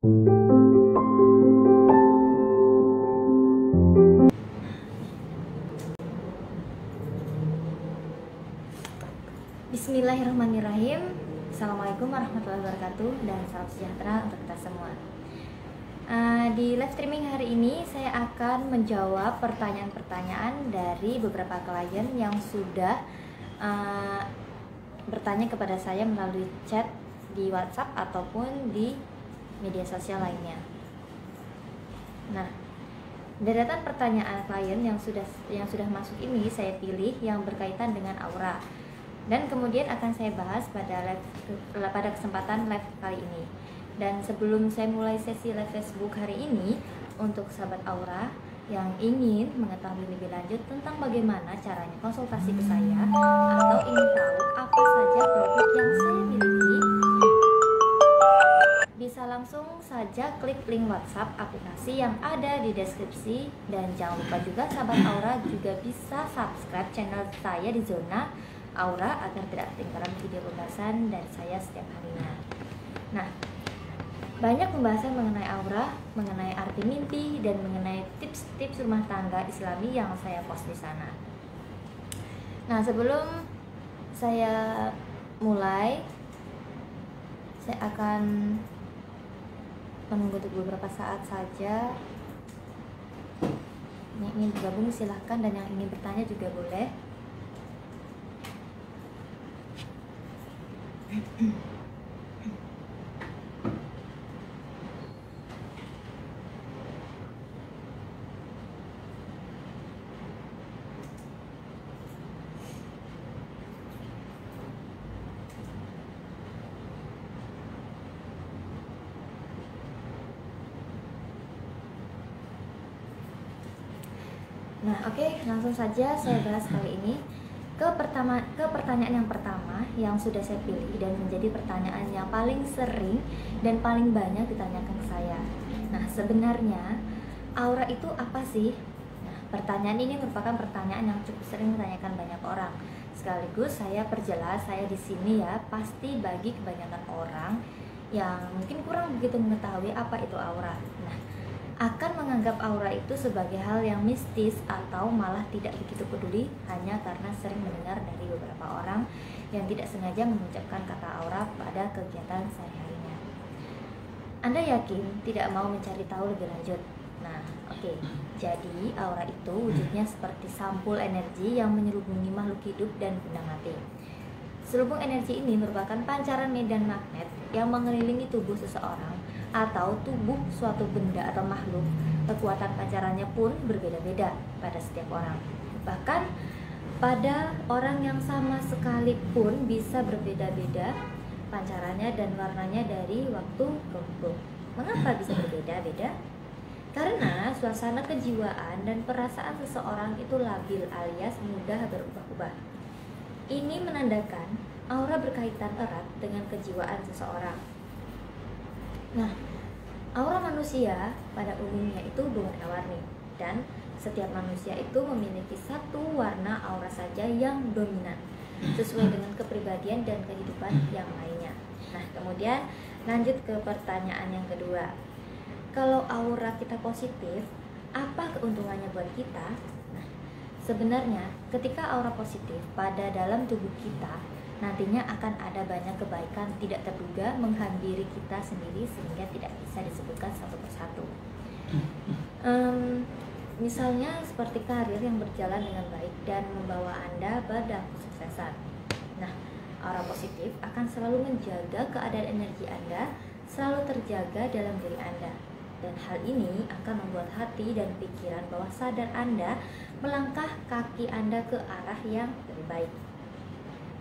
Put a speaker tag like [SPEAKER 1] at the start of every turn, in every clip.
[SPEAKER 1] Bismillahirrahmanirrahim. Assalamualaikum warahmatullahi wabarakatuh dan salam sejahtera untuk kita semua. Di live streaming hari ini saya akan menjawab pertanyaan-pertanyaan dari beberapa klien yang sudah bertanya kepada saya melalui chat di WhatsApp ataupun di media sosial lainnya. Nah, deretan pertanyaan klien yang sudah masuk ini saya pilih yang berkaitan dengan aura. Dan kemudian akan saya bahas pada kesempatan live kali ini. Dan sebelum saya mulai sesi live Facebook hari ini, untuk sahabat aura yang ingin mengetahui lebih lanjut tentang bagaimana caranya konsultasi ke saya atau ingin tahu apa saja produk yang saya miliki, bisa langsung saja klik link WhatsApp aplikasi yang ada di deskripsi. Dan jangan lupa juga sahabat aura juga bisa subscribe channel saya di Zona Aura agar tidak ketinggalan video pembahasan dari saya setiap harinya. Nah, banyak pembahasan mengenai aura, mengenai arti mimpi, dan mengenai tips-tips rumah tangga Islami yang saya post di sana. Nah, sebelum saya mulai, saya akan menunggu beberapa saat saja. Yang ingin bergabung silahkan, dan yang ingin bertanya juga boleh. Nah, oke, langsung saja saya bahas kali ini ke pertanyaan yang pertama yang sudah saya pilih dan menjadi pertanyaan yang paling sering dan paling banyak ditanyakan ke saya. Nah, sebenarnya aura itu apa sih? Nah, pertanyaan ini merupakan pertanyaan yang cukup sering ditanyakan banyak orang. Sekaligus saya perjelas, saya di sini ya, pasti bagi kebanyakan orang yang mungkin kurang begitu mengetahui apa itu aura. Nah, akan menganggap aura itu sebagai hal yang mistis atau malah tidak begitu peduli hanya karena sering mendengar dari beberapa orang yang tidak sengaja mengucapkan kata aura pada kegiatan sehari-harinya. Anda yakin tidak mau mencari tahu lebih lanjut? Nah, oke. Jadi aura itu wujudnya seperti sampul energi yang menyelubungi makhluk hidup dan benda mati. Selubung energi ini merupakan pancaran medan magnet yang mengelilingi tubuh seseorang atau tubuh suatu benda atau makhluk. Kekuatan pancarannya pun berbeda-beda pada setiap orang. Bahkan pada orang yang sama sekalipun bisa berbeda-beda pancarannya dan warnanya dari waktu ke waktu. Mengapa bisa berbeda-beda? Karena suasana kejiwaan dan perasaan seseorang itu labil alias mudah berubah-ubah. Ini menandakan aura berkaitan erat dengan kejiwaan seseorang. Nah, aura manusia pada umumnya itu berwarna-warni, dan setiap manusia itu memiliki satu warna aura saja yang dominan sesuai dengan kepribadian dan kehidupan yang lainnya. Nah, kemudian lanjut ke pertanyaan yang kedua. Kalau aura kita positif, apa keuntungannya buat kita? Nah, sebenarnya ketika aura positif pada dalam tubuh kita, nantinya akan ada banyak kebaikan tidak terduga menghampiri kita sendiri sehingga tidak bisa disebutkan satu persatu. Misalnya seperti karir yang berjalan dengan baik dan membawa Anda pada kesuksesan. Nah, aura positif akan selalu menjaga keadaan energi Anda selalu terjaga dalam diri Anda. Dan hal ini akan membuat hati dan pikiran bawah sadar Anda melangkah kaki Anda ke arah yang lebih baik.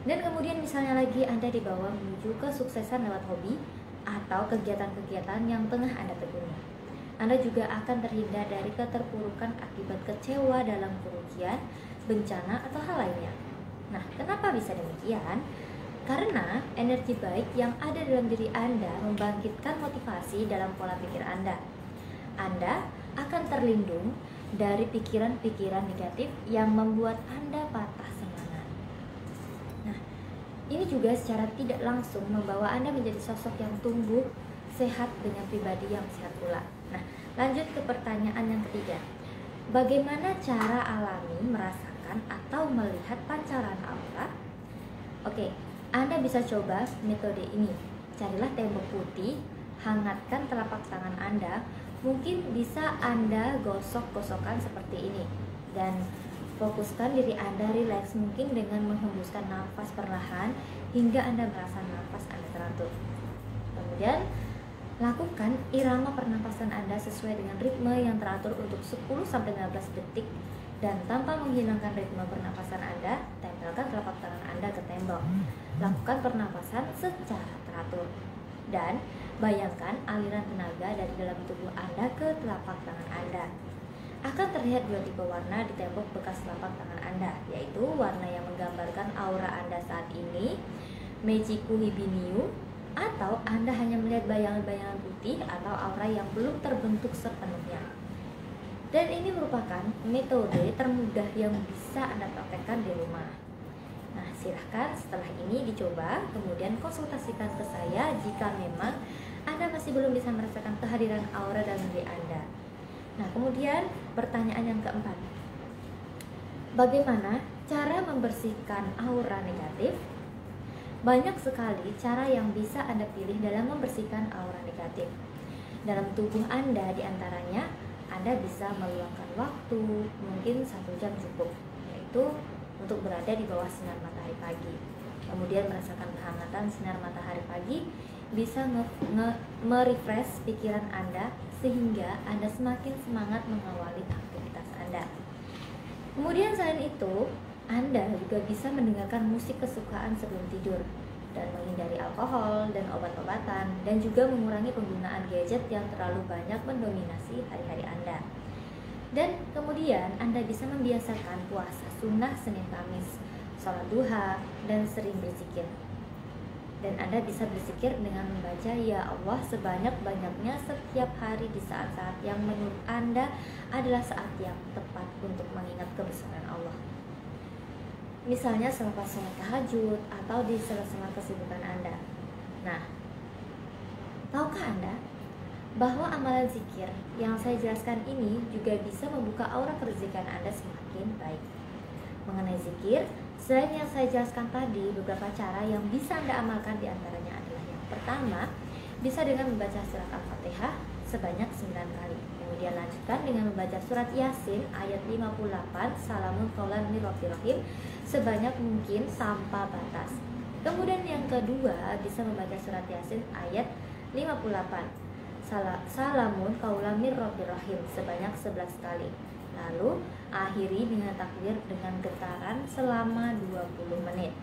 [SPEAKER 1] Dan kemudian misalnya lagi Anda dibawa menuju kesuksesan lewat hobi atau kegiatan-kegiatan yang tengah Anda tekuni. Anda juga akan terhindar dari keterpurukan akibat kecewa dalam kerugian, bencana, atau hal lainnya. Nah, kenapa bisa demikian? Karena energi baik yang ada dalam diri Anda membangkitkan motivasi dalam pola pikir Anda. Anda akan terlindung dari pikiran-pikiran negatif yang membuat Anda patah semangat. Nah, ini juga secara tidak langsung membawa Anda menjadi sosok yang tumbuh sehat dengan pribadi yang sehat pula. Nah, lanjut ke pertanyaan yang ketiga. Bagaimana cara alami merasakan atau melihat pancaran aura? Oke, Anda bisa coba metode ini. Carilah tembok putih, hangatkan telapak tangan Anda. Mungkin bisa Anda gosok-gosokkan seperti ini. Dan fokuskan diri Anda rileks, mungkin dengan menghembuskan nafas perlahan hingga Anda merasa nafas Anda teratur. Kemudian lakukan irama pernapasan Anda sesuai dengan ritme yang teratur untuk 10-15 detik, dan tanpa menghilangkan ritme pernapasan Anda, tempelkan telapak tangan Anda ke tembok. Lakukan pernapasan secara teratur dan bayangkan aliran tenaga dari dalam tubuh Anda ke telapak tangan Anda. Akan terlihat dua tipe warna di tembok bekas telapak tangan Anda, yaitu warna yang menggambarkan aura Anda saat ini, Meichiku Hibiniu, atau Anda hanya melihat bayangan-bayangan putih atau aura yang belum terbentuk sepenuhnya. Dan ini merupakan metode termudah yang bisa Anda praktekkan di rumah. Nah, silahkan setelah ini dicoba, kemudian konsultasikan ke saya jika memang Anda masih belum bisa merasakan kehadiran aura dalam diri Anda. Nah, kemudian pertanyaan yang keempat. Bagaimana cara membersihkan aura negatif? Banyak sekali cara yang bisa Anda pilih dalam membersihkan aura negatif. Dalam tubuh Anda diantaranya, Anda bisa meluangkan waktu, mungkin 1 jam cukup, yaitu untuk berada di bawah sinar matahari pagi. Kemudian merasakan kehangatan sinar matahari pagi bisa merefresh pikiran Anda sehingga Anda semakin semangat mengawali aktivitas Anda. Kemudian selain itu, Anda juga bisa mendengarkan musik kesukaan sebelum tidur dan menghindari alkohol dan obat-obatan, dan juga mengurangi penggunaan gadget yang terlalu banyak mendominasi hari-hari Anda. Dan kemudian Anda bisa membiasakan puasa sunnah Senin Kamis, sholat duha, dan sering berzikir. Dan Anda bisa berzikir dengan membaca Ya Allah sebanyak-banyaknya setiap hari di saat-saat yang menurut Anda adalah saat yang tepat untuk mengingat kebesaran Allah. Misalnya selepas sholat tahajud atau di sela-sela kesibukan Anda. Nah, tahukah Anda bahwa amalan zikir yang saya jelaskan ini juga bisa membuka aura kerezekian Anda semakin baik? Mengenai zikir, selain yang saya jelaskan tadi, beberapa cara yang bisa Anda amalkan diantaranya adalah yang pertama, bisa dengan membaca surat Al-Fatihah sebanyak 9 kali. Kemudian lanjutkan dengan membaca surat Yasin ayat 58, Salamun qaulan mir Rabbir Rahim, sebanyak mungkin tanpa batas. Kemudian yang kedua, bisa membaca surat Yasin ayat 58, Salamun qaulan mir Rabbir Rahim, sebanyak 11 kali. Lalu akhiri dengan takbir dengan getaran selama 20 menit.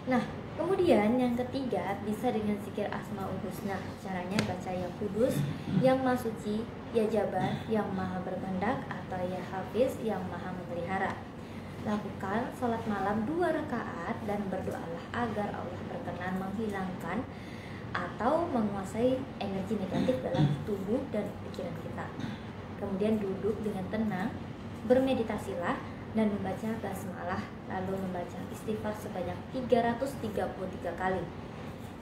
[SPEAKER 1] Nah, kemudian yang ketiga, bisa dengan zikir Asmaul Husna. Caranya baca Ya Kudus, yang Maha Suci, Ya Jabar, yang Maha Berkehendak, atau Ya Hafiz, yang Maha Memelihara. Lakukan sholat malam 2 rakaat dan berdoalah agar Allah berkenan menghilangkan atau menguasai energi negatif dalam tubuh dan pikiran kita. Kemudian duduk dengan tenang, bermeditasilah, dan membaca basmalah, lalu membaca istighfar sebanyak 333 kali.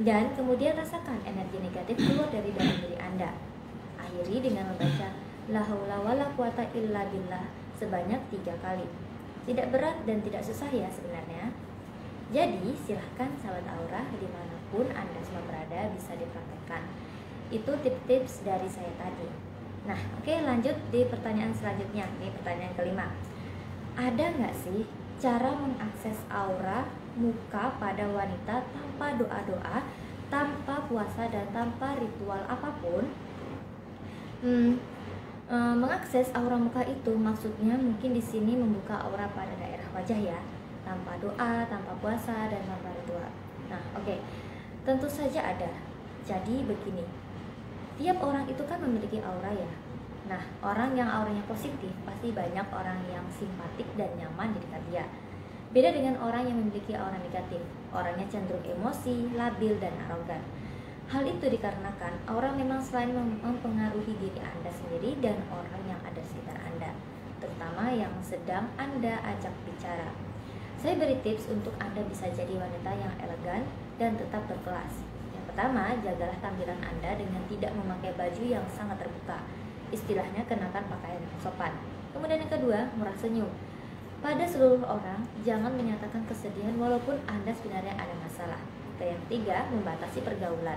[SPEAKER 1] Dan kemudian rasakan energi negatif keluar dari dalam diri Anda. Akhiri dengan membaca La haula wala quwata illa billah sebanyak 3 kali. Tidak berat dan tidak susah ya sebenarnya. Jadi silahkan sahabat aura dimanapun Anda semua berada bisa dipraktekkan. Itu tips-tips dari saya tadi. Nah, oke, lanjut di pertanyaan selanjutnya. Ini pertanyaan kelima. Ada nggak sih cara mengakses aura muka pada wanita tanpa doa-doa, tanpa puasa, dan tanpa ritual apapun? Mengakses aura muka itu maksudnya mungkin di sini membuka aura pada daerah wajah ya, tanpa doa, tanpa puasa, dan tanpa ritual. Nah, oke, tentu saja ada. Jadi begini, tiap orang itu kan memiliki aura ya. Nah, orang yang auranya positif pasti banyak orang yang simpatik dan nyaman di dekat dia. Beda dengan orang yang memiliki aura negatif. Orangnya cenderung emosi, labil, dan arogan. Hal itu dikarenakan aura memang selain mempengaruhi diri Anda sendiri dan orang yang ada di sekitar Anda, terutama yang sedang Anda ajak bicara. Saya beri tips untuk Anda bisa jadi wanita yang elegan dan tetap berkelas. Yang pertama, jagalah tampilan Anda dengan tidak memakai baju yang sangat terbuka. Istilahnya kenakan pakaian yang sopan. Kemudian yang kedua, murah senyum. Pada seluruh orang, jangan menyatakan kesedihan walaupun Anda sebenarnya ada masalah. Yang ketiga, membatasi pergaulan.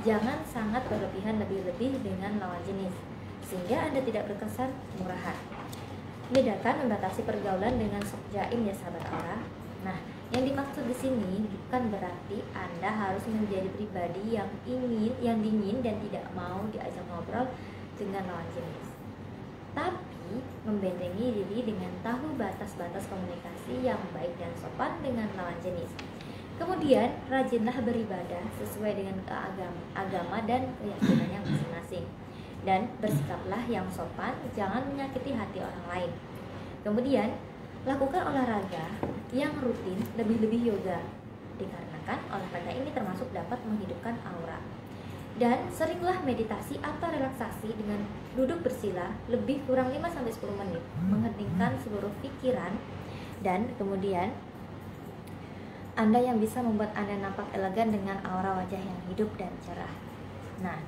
[SPEAKER 1] Jangan sangat berlebihan lebih-lebih dengan lawan jenis, sehingga Anda tidak berkesan murahan. Bedakan membatasi pergaulan dengan sok jaim ya sahabat aura. Nah, yang dimaksud di sini bukan berarti Anda harus menjadi pribadi yang dingin dan tidak mau diajak ngobrol dengan lawan jenis. Tapi membentengi diri dengan tahu batas-batas komunikasi yang baik dan sopan dengan lawan jenis. Kemudian, rajinlah beribadah sesuai dengan agama dan keyakinannya masing-masing. Dan bersikaplah yang sopan, jangan menyakiti hati orang lain. Kemudian, lakukan olahraga yang rutin, lebih-lebih yoga, dikarenakan olahraga ini termasuk dapat menghidupkan aura. Dan seringlah meditasi atau relaksasi dengan duduk bersila lebih kurang 5-10 menit, mengheningkan seluruh pikiran. Dan kemudian Anda yang bisa membuat Anda nampak elegan dengan aura wajah yang hidup dan cerah. Nah,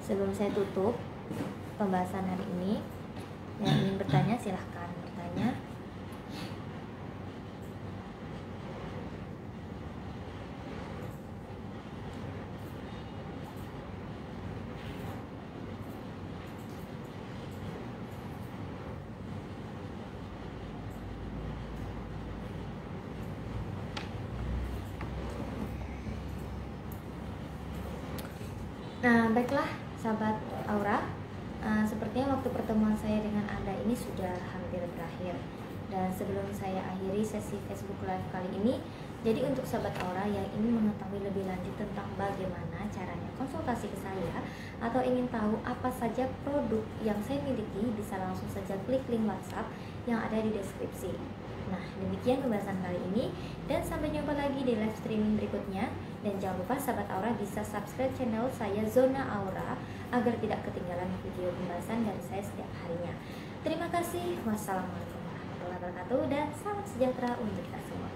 [SPEAKER 1] sebelum saya tutup pembahasan hari ini, yang ingin bertanya silahkan bertanya. Nah, baiklah sahabat aura, sepertinya waktu pertemuan saya dengan Anda ini sudah hampir berakhir. Dan sebelum saya akhiri sesi Facebook Live kali ini, jadi untuk sahabat aura yang ingin mengetahui lebih lanjut tentang bagaimana caranya konsultasi ke saya atau ingin tahu apa saja produk yang saya miliki, bisa langsung saja klik link WhatsApp yang ada di deskripsi. Nah, demikian pembahasan kali ini, dan sampai jumpa lagi di live streaming berikutnya. Dan jangan lupa sahabat aura bisa subscribe channel saya Zona Aura agar tidak ketinggalan video pembahasan dari saya setiap harinya. Terima kasih. Wassalamualaikum warahmatullahi wabarakatuh dan salam sejahtera untuk kita semua.